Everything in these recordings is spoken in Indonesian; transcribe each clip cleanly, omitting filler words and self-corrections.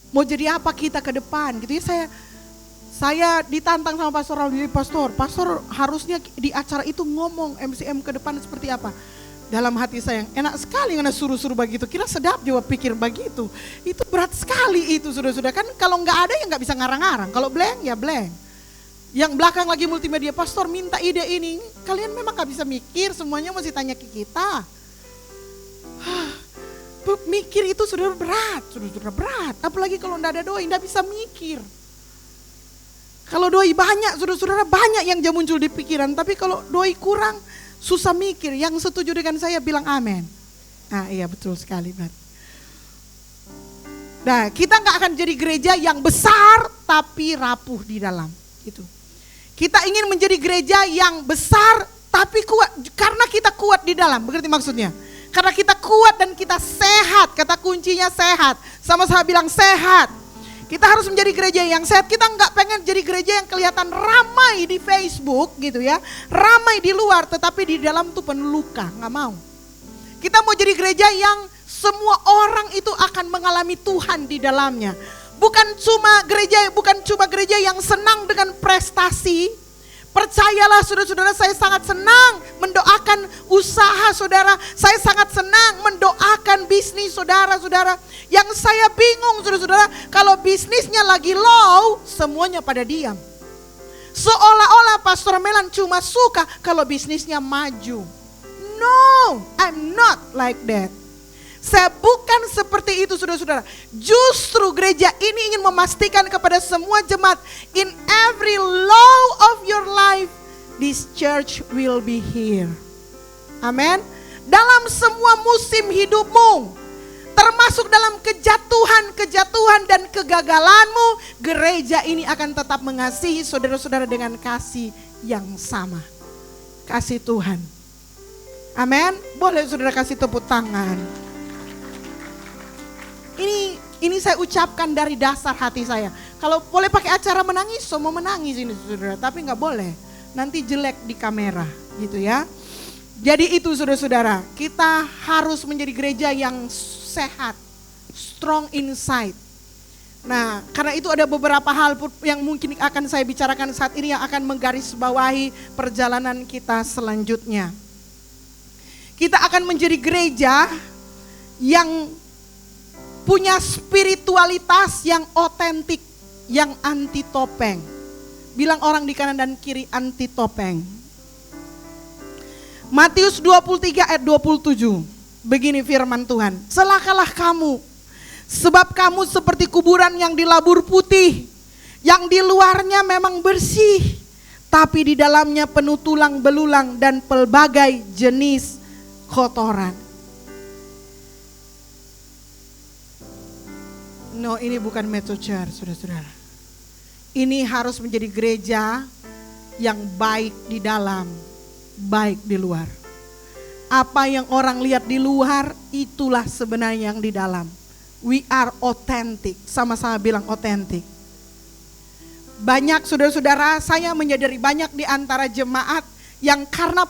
Mau jadi apa kita ke depan gitu ya. Saya ditantang sama Pastor Aldi, Pastor harusnya di acara itu ngomong MCM ke depan seperti apa. Dalam hati saya, enak sekali karena suruh-suruh begitu. Kira sedap juga pikir begitu. Itu berat sekali itu sudah kan. Kalau nggak ada ya nggak bisa ngarang-ngarang. Kalau blank ya blank. Yang belakang lagi multimedia, Pastor minta ide ini. Kalian memang nggak bisa mikir, semuanya masih tanya ke kita. Mikir itu sudah berat. Apalagi kalau nggak ada doi, nggak bisa mikir. Kalau doi banyak, saudara-saudara banyak yang muncul di pikiran. Tapi kalau doi kurang, susah mikir. Yang setuju dengan saya bilang amin. Nah iya betul sekali berarti. Nah kita gak akan jadi gereja yang besar tapi rapuh di dalam. Gitu. Kita ingin menjadi gereja yang besar tapi kuat. Karena kita kuat di dalam, berarti maksudnya. Karena kita kuat dan kita sehat, kata kuncinya sehat. Sama-sama bilang sehat. Kita harus menjadi gereja yang sehat. Kita nggak pengen jadi gereja yang kelihatan ramai di Facebook gitu ya. Ramai di luar tetapi di dalam tuh penuh luka, nggak mau. Kita mau jadi gereja yang semua orang itu akan mengalami Tuhan di dalamnya. Bukan cuma gereja yang senang dengan prestasi. Percayalah saudara-saudara, saya sangat senang mendoakan usaha saudara. Saya sangat senang mendoakan bisnis saudara-saudara. Yang saya bingung saudara-saudara, kalau bisnisnya lagi low, semuanya pada diam. Seolah-olah Pastor Melan cuma suka kalau bisnisnya maju. No, I'm not like that. Saya bukan seperti itu saudara-saudara. Justru gereja ini ingin memastikan kepada semua jemaat, in every low of your life, this church will be here. Amin. Dalam semua musim hidupmu, termasuk dalam kejatuhan dan kegagalanmu, gereja ini akan tetap mengasihi saudara-saudara dengan kasih yang sama. Kasih Tuhan. Amin. Boleh saudara kasih tepuk tangan. Ini saya ucapkan dari dasar hati saya. Kalau boleh pakai acara menangis, semua menangis ini saudara. Tapi nggak boleh, nanti jelek di kamera gitu ya. Jadi itu saudara-saudara, kita harus menjadi gereja yang sehat, strong inside. Nah karena itu ada beberapa hal yang mungkin akan saya bicarakan saat ini yang akan menggarisbawahi perjalanan kita selanjutnya. Kita akan menjadi gereja yang punya spiritualitas yang otentik, yang anti topeng. Bilang orang di kanan dan kiri, anti topeng. Matius 23 ayat 27. Begini firman Tuhan. Celakalah kamu, sebab kamu seperti kuburan yang dilabur putih, yang di luarnya memang bersih, tapi di dalamnya penuh tulang belulang dan pelbagai jenis kotoran. No, ini bukan Metro Church, saudara-saudara. Ini harus menjadi gereja yang baik di dalam, baik di luar. Apa yang orang lihat di luar, itulah sebenarnya yang di dalam. We are authentic, sama-sama bilang authentic. Banyak saudara-saudara, saya menyadari banyak di antara jemaat yang karena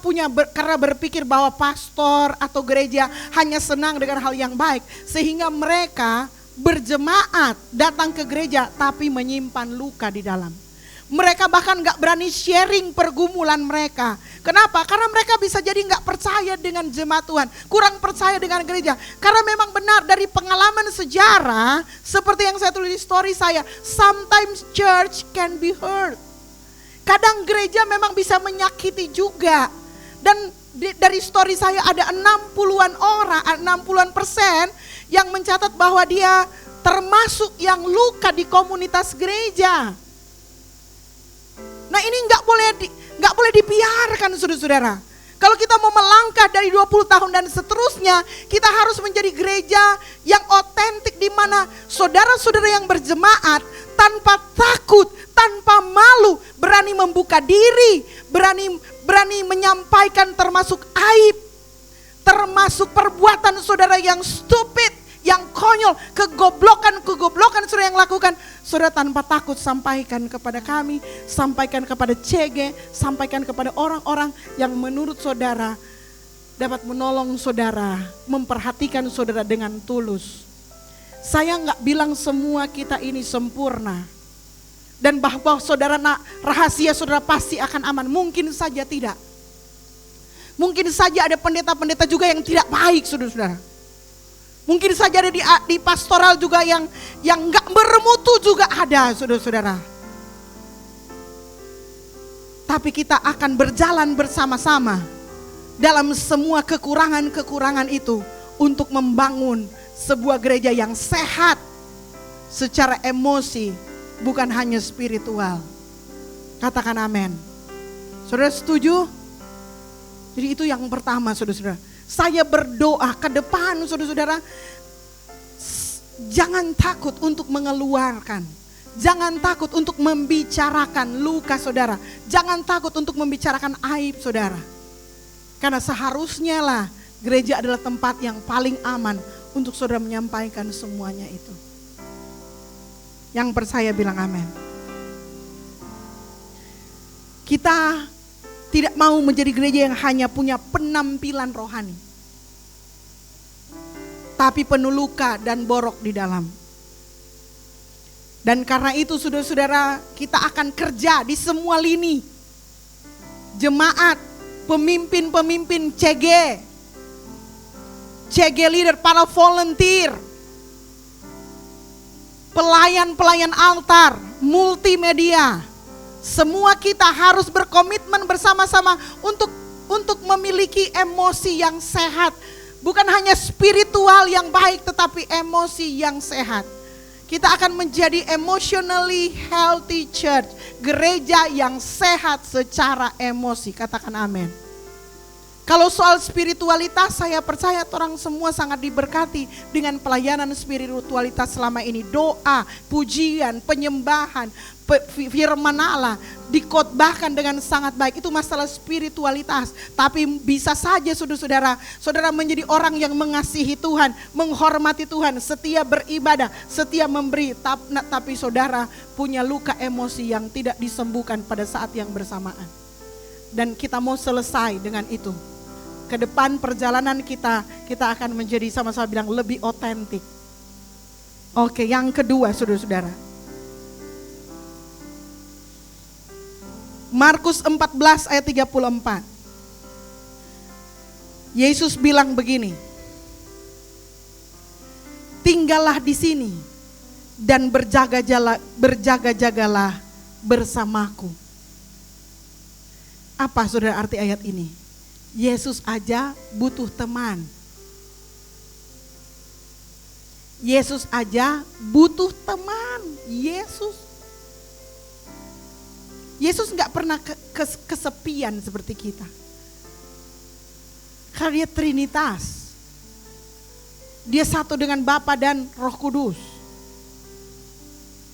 berpikir bahwa pastor atau gereja hanya senang dengan hal yang baik, sehingga mereka berjemaat datang ke gereja tapi menyimpan luka di dalam. Mereka bahkan gak berani sharing pergumulan mereka. Kenapa? Karena mereka bisa jadi gak percaya dengan jemaat Tuhan, kurang percaya dengan gereja. Karena memang benar dari pengalaman sejarah, seperti yang saya tulis di story saya, sometimes church can be hurt. Kadang gereja memang bisa menyakiti juga. Dan dari story saya ada 60% yang mencatat bahwa dia termasuk yang luka di komunitas gereja. Nah ini nggak boleh dibiarkan saudara-saudara. Kalau kita mau melangkah dari 20 tahun dan seterusnya, kita harus menjadi gereja yang otentik di mana saudara-saudara yang berjemaat tanpa takut, tanpa malu, berani membuka diri, berani menyampaikan termasuk aib, termasuk perbuatan saudara yang stupid, yang konyol, kegoblokan saudara yang lakukan. Saudara tanpa takut sampaikan kepada kami, sampaikan kepada CG, sampaikan kepada orang-orang yang menurut saudara dapat menolong saudara, memperhatikan saudara dengan tulus. Saya nggak bilang semua kita ini sempurna. Dan bahwa saudara rahasia saudara pasti akan aman. Mungkin saja tidak. Mungkin saja ada pendeta-pendeta juga yang tidak baik, saudara-saudara. Mungkin saja ada di pastoral juga yang nggak bermutu juga ada, saudara-saudara. Tapi kita akan berjalan bersama-sama dalam semua kekurangan-kekurangan itu untuk membangun sebuah gereja yang sehat secara emosi, bukan hanya spiritual. Katakan amin. Saudara setuju? Jadi itu yang pertama, saudara-saudara. Saya berdoa ke depan, saudara-saudara. Jangan takut untuk mengeluarkan. Jangan takut untuk membicarakan luka saudara. Jangan takut untuk membicarakan aib saudara. Karena seharusnya lah gereja adalah tempat yang paling aman untuk saudara menyampaikan semuanya itu. Yang percaya bilang amin. Kita tidak mau menjadi gereja yang hanya punya penampilan rohani, tapi penuh luka dan borok di dalam. Dan karena itu saudara-saudara, kita akan kerja di semua lini. Jemaat, pemimpin-pemimpin CG leader, para volunteer, pelayan-pelayan altar, multimedia. Semua kita harus berkomitmen bersama-sama untuk memiliki emosi yang sehat. Bukan hanya spiritual yang baik, tetapi emosi yang sehat. Kita akan menjadi emotionally healthy church. Gereja yang sehat secara emosi. Katakan amin. Kalau soal spiritualitas, saya percaya orang semua sangat diberkati dengan pelayanan spiritualitas selama ini. Doa, pujian, penyembahan, firman Allah dikhotbahkan dengan sangat baik. Itu masalah spiritualitas. Tapi bisa saja saudara-saudara, saudara menjadi orang yang mengasihi Tuhan, menghormati Tuhan, setia beribadah, setia memberi, tapi saudara punya luka emosi yang tidak disembuhkan pada saat yang bersamaan. Dan kita mau selesai dengan itu. Ke depan perjalanan kita akan menjadi sama-sama bilang lebih otentik. Oke, yang kedua saudara-saudara. Markus 14 ayat 34. Yesus bilang begini. Tinggallah di sini dan berjaga-jagalah bersamaku. Apa saudara arti ayat ini? Yesus aja butuh teman. Yesus aja butuh teman. Yesus nggak pernah kesepian seperti kita. Karena dia Trinitas. Dia satu dengan Bapa dan Roh Kudus.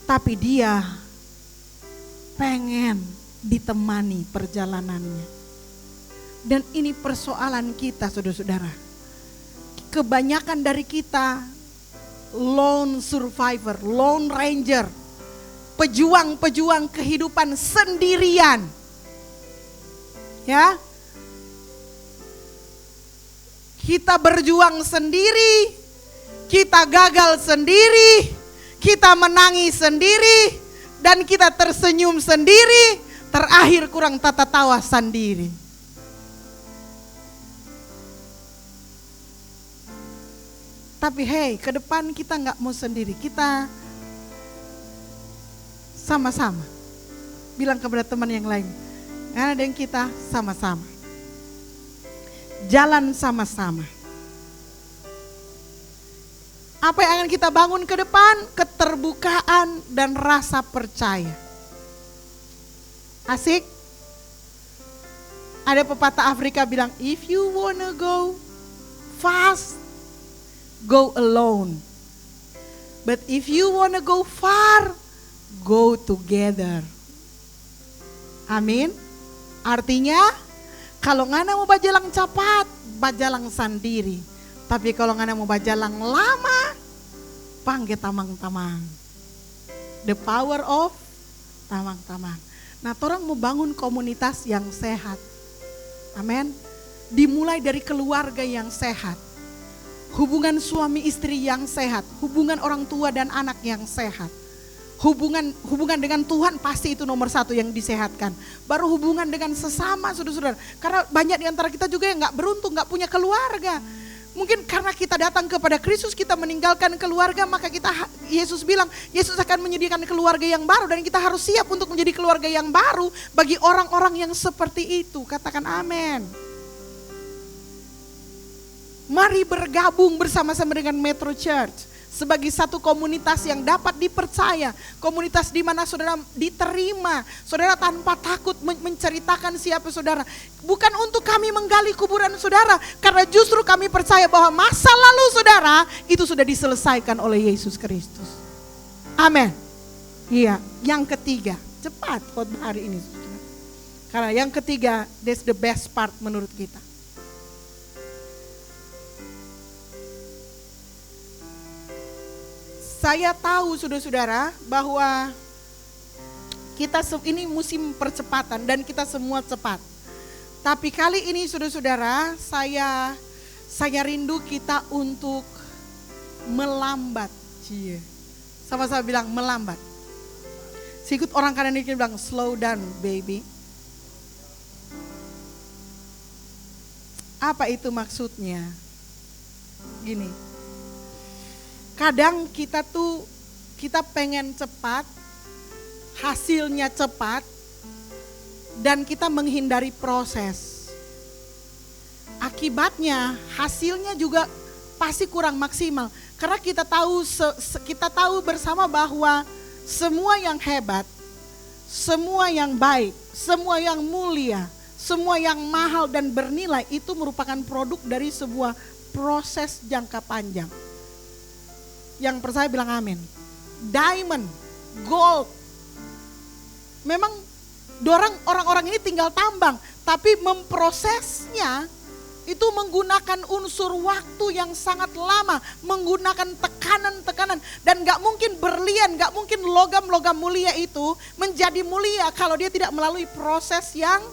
Tapi dia pengen ditemani perjalanannya. Dan ini persoalan kita saudara-saudara. Kebanyakan dari kita lone survivor, lone ranger. Pejuang-pejuang kehidupan sendirian. Ya. Kita berjuang sendiri, kita gagal sendiri, kita menangis sendiri, dan kita tersenyum sendiri, terakhir kurang tata tawa sendiri. Tapi hey, ke depan kita nggak mau sendiri, kita sama-sama. Bilang kepada teman yang lain, ada yang kita sama-sama. Jalan sama-sama. Apa yang akan kita bangun ke depan? Keterbukaan dan rasa percaya. Asik? Ada pepatah Afrika bilang, if you wanna go fast, go alone. But if you wanna go far, go together. Amin. Artinya, kalau ngana mau bajalang cepat, bajalang sendiri. Tapi kalau ngana mau bajalang lama, panggil tamang-tamang. The power of tamang-tamang. Nah, orang mau bangun komunitas yang sehat. Amin. Dimulai dari keluarga yang sehat. hubungan suami istri yang sehat, hubungan orang tua dan anak yang sehat. Hubungan dengan Tuhan pasti itu nomor satu yang disehatkan. Baru hubungan dengan sesama, saudara-saudara. Karena banyak di antara kita juga yang gak beruntung, gak punya keluarga. Mungkin karena kita datang kepada Kristus, kita meninggalkan keluarga, maka Yesus bilang, Yesus akan menyediakan keluarga yang baru. Dan kita harus siap untuk menjadi keluarga yang baru bagi orang-orang yang seperti itu. Katakan amin. Mari bergabung bersama-sama dengan Metro Church sebagai satu komunitas yang dapat dipercaya, komunitas di mana saudara diterima, saudara tanpa takut menceritakan siapa saudara. Bukan untuk kami menggali kuburan saudara, karena justru kami percaya bahwa masa lalu saudara itu sudah diselesaikan oleh Yesus Kristus. Amin. Iya, yang ketiga, cepat khotbah hari ini saudara. Karena yang ketiga, that's the best part menurut kita. Saya tahu saudara-saudara bahwa kita ini musim percepatan dan kita semua cepat. Tapi kali ini saudara-saudara, saya rindu kita untuk melambat. Sama-sama bilang melambat. Sikut orang kanan ini bilang slow down baby. Apa itu maksudnya? Gini. Kadang kita pengen cepat, hasilnya cepat, dan kita menghindari proses. Akibatnya hasilnya juga pasti kurang maksimal. Karena kita tahu bersama bahwa semua yang hebat, semua yang baik, semua yang mulia, semua yang mahal dan bernilai itu merupakan produk dari sebuah proses jangka panjang. Yang percaya bilang amin. Diamond, gold. Memang orang-orang ini tinggal tambang, tapi memprosesnya itu menggunakan unsur waktu yang sangat lama, menggunakan tekanan-tekanan, dan gak mungkin berlian, gak mungkin logam-logam mulia itu menjadi mulia kalau dia tidak melalui proses yang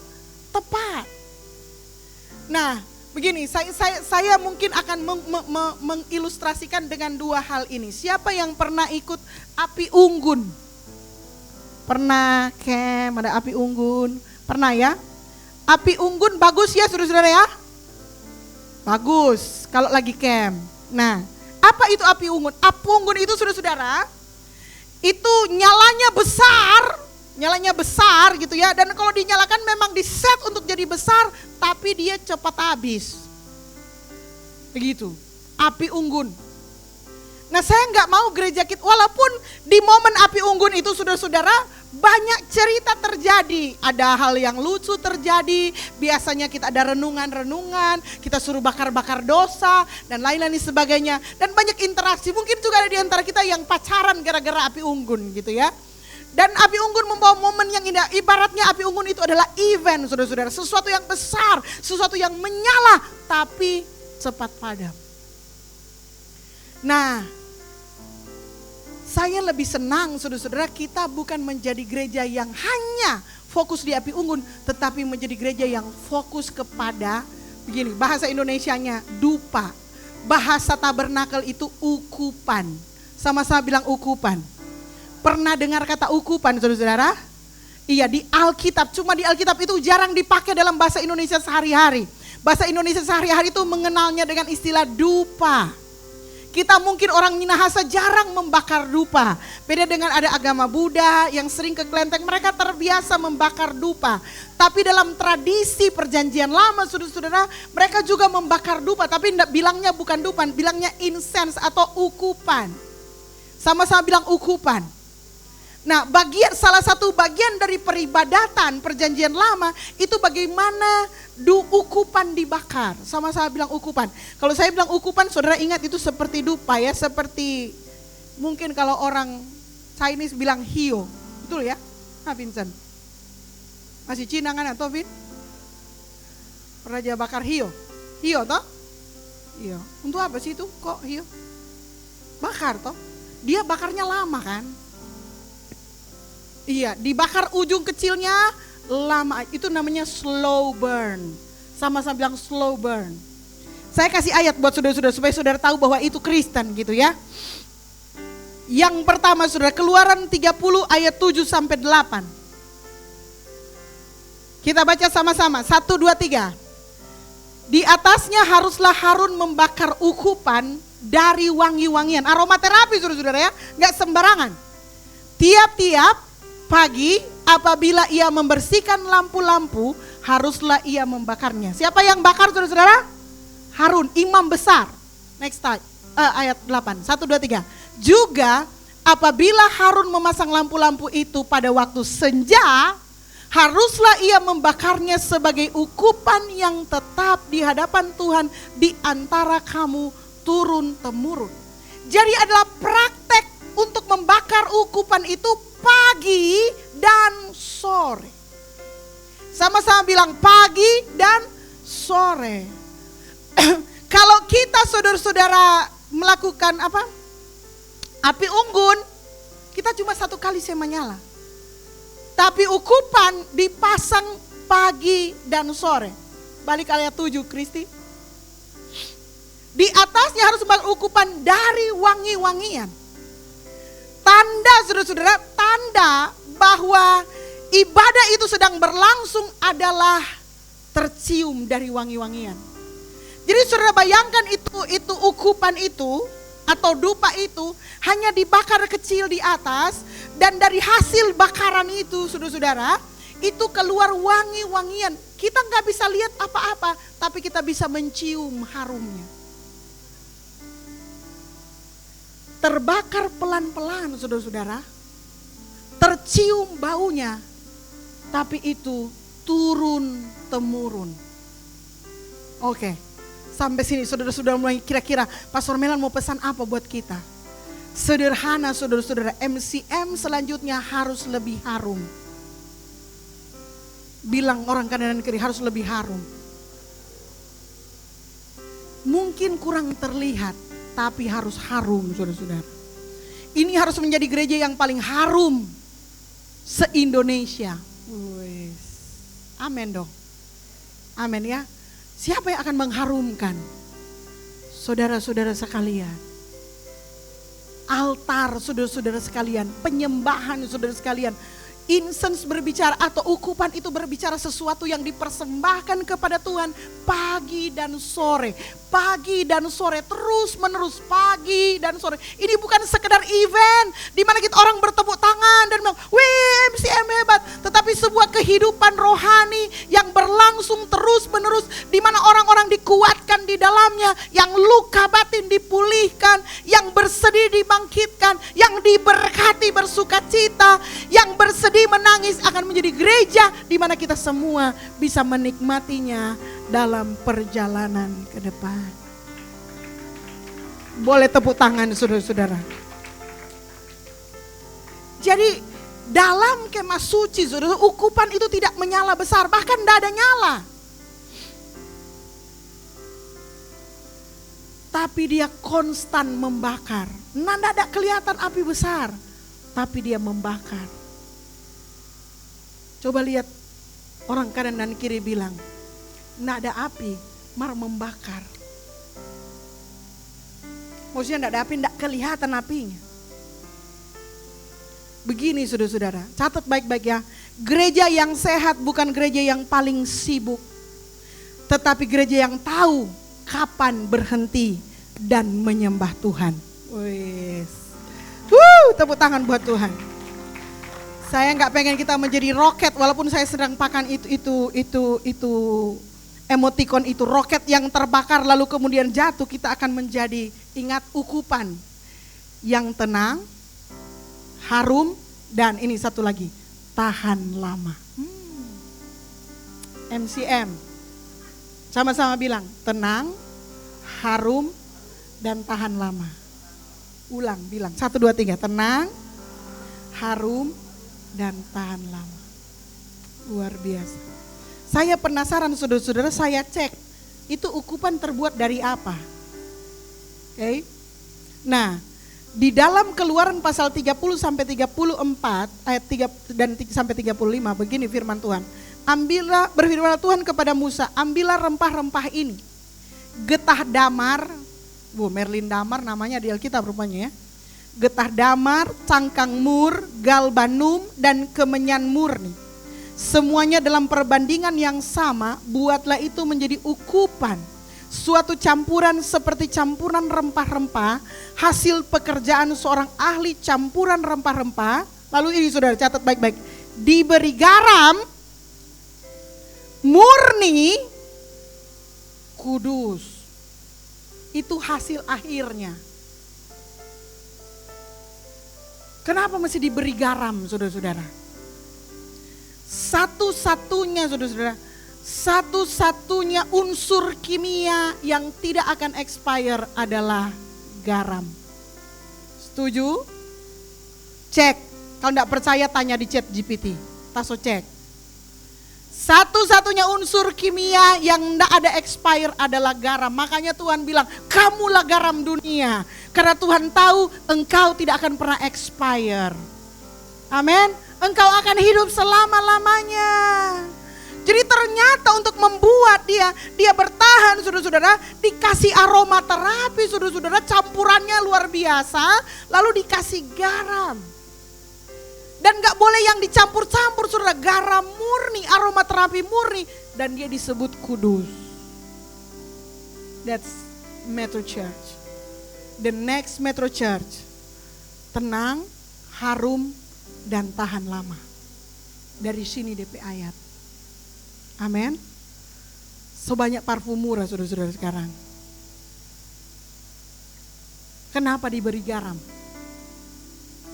tepat. Nah, begini, saya mungkin akan mengilustrasikan dengan dua hal ini. Siapa yang pernah ikut api unggun? Pernah camp, ada api unggun? Pernah ya? Api unggun bagus ya saudara-saudara ya? Bagus kalau lagi camp. Nah, apa itu api unggun? Api unggun itu saudara-saudara, itu nyalanya besar gitu ya. Dan kalau dinyalakan memang diset untuk jadi besar, tapi dia cepat habis. Begitu, api unggun. Nah, saya nggak mau gereja kita, walaupun di momen api unggun itu saudara-saudara banyak cerita terjadi. Ada hal yang lucu terjadi, biasanya kita ada renungan-renungan, kita suruh bakar-bakar dosa, dan lain-lain sebagainya. Dan banyak interaksi, mungkin juga ada di antara kita yang pacaran gara-gara api unggun gitu ya. Dan api unggun membawa momen yang indah. Ibaratnya api unggun itu adalah event saudara-saudara. Sesuatu yang besar, sesuatu yang menyala tapi cepat padam. Nah, saya lebih senang saudara-saudara kita bukan menjadi gereja yang hanya fokus di api unggun. Tetapi menjadi gereja yang fokus kepada, begini bahasa Indonesianya dupa. Bahasa tabernakel itu ukupan. Sama-sama bilang ukupan. Pernah dengar kata ukupan saudara-saudara? Iya, di Alkitab, cuma di Alkitab itu jarang dipakai dalam bahasa Indonesia sehari-hari. Bahasa Indonesia sehari-hari itu mengenalnya dengan istilah dupa. Kita mungkin orang Minahasa jarang membakar dupa. Beda dengan ada agama Buddha yang sering ke kelenteng, mereka terbiasa membakar dupa. Tapi dalam tradisi perjanjian lama saudara-saudara, mereka juga membakar dupa. Tapi bilangnya bukan dupa, bilangnya incense atau ukupan. Sama-sama bilang ukupan. Nah, salah satu bagian dari peribadatan perjanjian lama itu bagaimana ukupan dibakar. Sama-sama bilang ukupan. Kalau saya bilang ukupan, saudara ingat itu seperti dupa ya, seperti mungkin kalau orang Chinese bilang hio. Betul ya? Nah, Vincent. Masih Cina kan atau Vin? Pernah aja bakar hio. Hio toh? Iya. Untuk apa sih itu kok hio? Bakar toh? Dia bakarnya lama kan? Iya, dibakar ujung kecilnya lama, itu namanya slow burn. Sama-sama bilang slow burn. Saya kasih ayat buat saudara-saudara supaya saudara tahu bahwa itu Kristen gitu ya. Yang pertama saudara, Keluaran 30 ayat 7 sampai 8. Kita baca sama-sama, 1, 2, 3. Di atasnya haruslah Harun membakar ukupan dari wangi-wangian. Aromaterapi saudara-saudara ya, gak sembarangan. Tiap-tiap pagi apabila ia membersihkan lampu-lampu, haruslah ia membakarnya. Siapa yang bakar saudara-saudara? Harun, imam besar. Next slide, ayat 8, 1, 2, 3. Juga apabila Harun memasang lampu-lampu itu pada waktu senja, haruslah ia membakarnya sebagai ukupan yang tetap di hadapan Tuhan di antara kamu turun-temurun. Jadi adalah praktek untuk membakar ukupan itu pagi dan sore. Sama-sama bilang pagi dan sore. Kalau kita saudara-saudara melakukan apa? Api unggun, kita cuma 1 kali saya menyala. Tapi ukupan dipasang pagi dan sore. Balik ayat 7 Kristi. Di atasnya harus ukupan dari wangi-wangian. Tanda saudara-saudara, tanda bahwa ibadah itu sedang berlangsung adalah tercium dari wangi-wangian. Jadi saudara bayangkan itu ukupan itu atau dupa itu hanya dibakar kecil di atas, dan dari hasil bakaran itu saudara-saudara itu keluar wangi-wangian. Kita nggak bisa lihat apa-apa, tapi kita bisa mencium harumnya. Terbakar pelan-pelan saudara-saudara, tercium baunya, tapi itu turun-temurun. Oke. Sampai sini saudara-saudara mulai kira-kira Pastor Melan mau pesan apa buat kita? Sederhana saudara-saudara, MCM selanjutnya harus lebih harum. Bilang orang kanan dan kiri, harus lebih harum. Mungkin kurang terlihat, tapi harus harum saudara-saudara. Ini harus menjadi gereja yang paling harum se-Indonesia. Amin dong. Amin ya. Siapa yang akan mengharumkan? Saudara-saudara sekalian. Altar saudara-saudara sekalian. Penyembahan saudara sekalian. Incense berbicara atau ukupan itu berbicara sesuatu yang dipersembahkan kepada Tuhan pagi dan sore. Pagi dan sore, terus menerus pagi dan sore. Ini bukan sekedar event di mana kita orang bertepuk tangan dan bilang, "Wih, MCM hebat." Tetapi sebuah kehidupan rohani yang berlangsung terus menerus di mana orang-orang dikuatkan di dalamnya, yang luka batin dipulihkan, yang bersedih dibangkitkan, yang diberkati bersukacita, yang bersedih menangis akan menjadi gereja di mana kita semua bisa menikmatinya dalam perjalanan ke depan. Boleh tepuk tangan saudara-saudara. Jadi dalam kemah suci saudara, ukupan itu tidak menyala besar, bahkan tidak ada nyala. Tapi dia konstan membakar. Nah, tidak ada kelihatan api besar, tapi dia membakar. Coba lihat orang kanan dan kiri bilang, "Nggak ada api, mar membakar." Maksudnya nggak ada api, nggak kelihatan apinya. Begini saudara-saudara, catat baik-baik ya. Gereja yang sehat bukan gereja yang paling sibuk, tetapi gereja yang tahu kapan berhenti dan menyembah Tuhan. Tepuk tangan buat Tuhan. Saya nggak pengen kita menjadi roket, walaupun saya sedang pakai itu emotikon itu, roket yang terbakar lalu kemudian jatuh. Kita akan menjadi, ingat, ukupan yang tenang, harum, dan ini satu lagi, tahan lama. MCM, sama-sama bilang, tenang, harum, dan tahan lama. Ulang, bilang, 1, 2, 3, tenang, harum, dan tahan lama. Luar biasa. Saya penasaran saudara-saudara, saya cek itu ukupan terbuat dari apa. Oke. Nah, di dalam Keluaran pasal 30 sampai 34 ayat 3 dan sampai 35 begini firman Tuhan. Berfirman Tuhan kepada Musa, "Ambillah rempah-rempah ini getah damar, Merlin damar namanya di Alkitab rupanya ya. Getah damar, cangkang mur, galbanum, dan kemenyan murni. Semuanya dalam perbandingan yang sama, buatlah itu menjadi ukupan. Suatu campuran seperti campuran rempah-rempah, hasil pekerjaan seorang ahli campuran rempah-rempah. Lalu ini saudara catat baik-baik. Diberi garam, murni, kudus. Itu hasil akhirnya. Kenapa mesti diberi garam, saudara-saudara? Satu-satunya, saudara-saudara, satu-satunya unsur kimia yang tidak akan expire adalah garam. Setuju? Cek. Kalau tidak percaya tanya di chat GPT. Taso cek. Satu-satunya unsur kimia yang tidak ada expire adalah garam. Makanya Tuhan bilang, kamulah garam dunia. Karena Tuhan tahu engkau tidak akan pernah expire. Amin. Engkau akan hidup selama-lamanya. Jadi ternyata untuk membuat dia bertahan, saudara-saudara, dikasih aromaterapi, saudara-saudara, campurannya luar biasa, lalu dikasih garam. Dan gak boleh yang dicampur-campur, saudara, garam murni, aromaterapi murni, dan dia disebut kudus. That's Metro Church. The next Metro Church, tenang, harum, dan tahan lama. Dari sini DP ayat. Amin. Sebanyak parfum murah saudara-saudara sekarang. Kenapa diberi garam?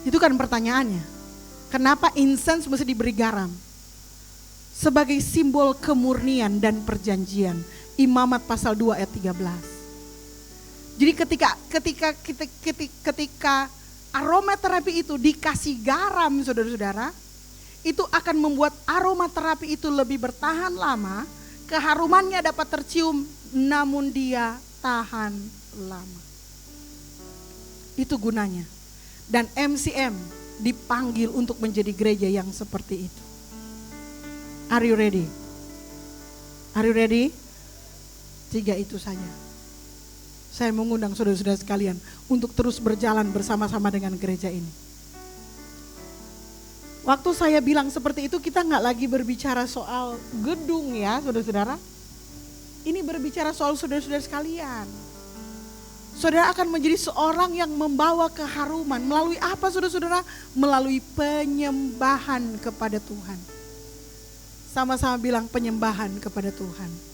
Itu kan pertanyaannya. Kenapa incense mesti diberi garam? Sebagai simbol kemurnian dan perjanjian. Imamat pasal 2 ayat 13. Jadi ketika aromaterapi itu dikasih garam saudara-saudara, itu akan membuat aromaterapi itu lebih bertahan lama, keharumannya dapat tercium, namun dia tahan lama. Itu gunanya. Dan MCM dipanggil untuk menjadi gereja yang seperti itu. Are you ready? Are you ready? 3 itu saja. Saya mengundang saudara-saudara sekalian untuk terus berjalan bersama-sama dengan gereja ini. Waktu saya bilang seperti itu, kita nggak lagi berbicara soal gedung ya saudara-saudara. Ini berbicara soal saudara-saudara sekalian. Saudara akan menjadi seorang yang membawa keharuman. Melalui apa saudara-saudara? Melalui penyembahan kepada Tuhan. Sama-sama bilang penyembahan kepada Tuhan.